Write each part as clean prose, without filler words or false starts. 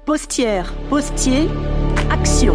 Postière, postier, action.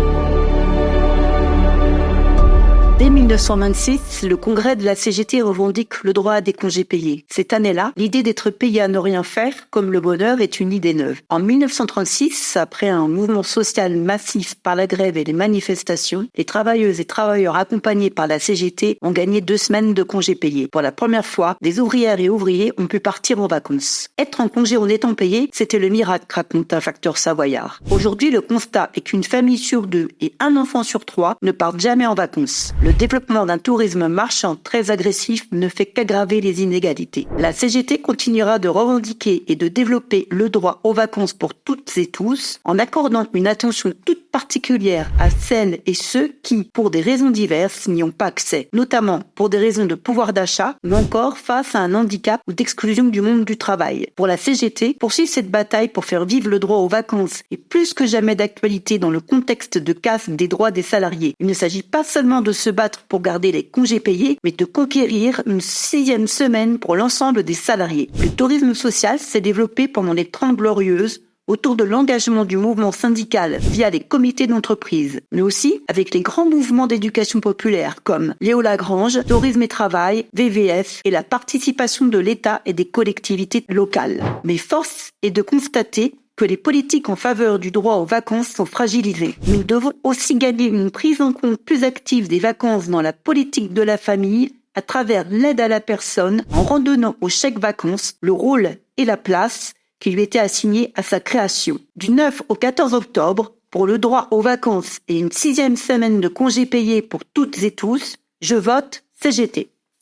Dès 1926, le congrès de la CGT revendique le droit à des congés payés. Cette année-là, l'idée d'être payé à ne rien faire, comme le bonheur, est une idée neuve. En 1936, après un mouvement social massif par la grève et les manifestations, les travailleuses et travailleurs accompagnés par la CGT ont gagné 2 semaines de congés payés. Pour la première fois, des ouvrières et ouvriers ont pu partir en vacances. Être en congé en étant payé, c'était le miracle, raconte un facteur savoyard. Aujourd'hui, le constat est qu'une famille sur 2 et un enfant sur 3 ne partent jamais en vacances. Le développement d'un tourisme marchand très agressif ne fait qu'aggraver les inégalités. La CGT continuera de revendiquer et de développer le droit aux vacances pour toutes et tous, en accordant une attention toute particulière à celles et ceux qui, pour des raisons diverses, n'y ont pas accès, notamment pour des raisons de pouvoir d'achat, mais encore face à un handicap ou d'exclusion du monde du travail. Pour la CGT, poursuivre cette bataille pour faire vivre le droit aux vacances est plus que jamais d'actualité dans le contexte de casse des droits des salariés. Il ne s'agit pas seulement de se battre pour garder les congés payés, mais de conquérir une 6e semaine pour l'ensemble des salariés. Le tourisme social s'est développé pendant les 30 glorieuses autour de l'engagement du mouvement syndical via les comités d'entreprise, mais aussi avec les grands mouvements d'éducation populaire comme Léo Lagrange, Tourisme et Travail, VVF et la participation de l'État et des collectivités locales. Mais force est de constater que les politiques en faveur du droit aux vacances sont fragilisées. Nous devons aussi gagner une prise en compte plus active des vacances dans la politique de la famille à travers l'aide à la personne en redonnant au chèque vacances le rôle et la place qui lui étaient assignés à sa création. Du 9 au 14 octobre, pour le droit aux vacances et une 6e semaine de congés payés pour toutes et tous, je vote CGT.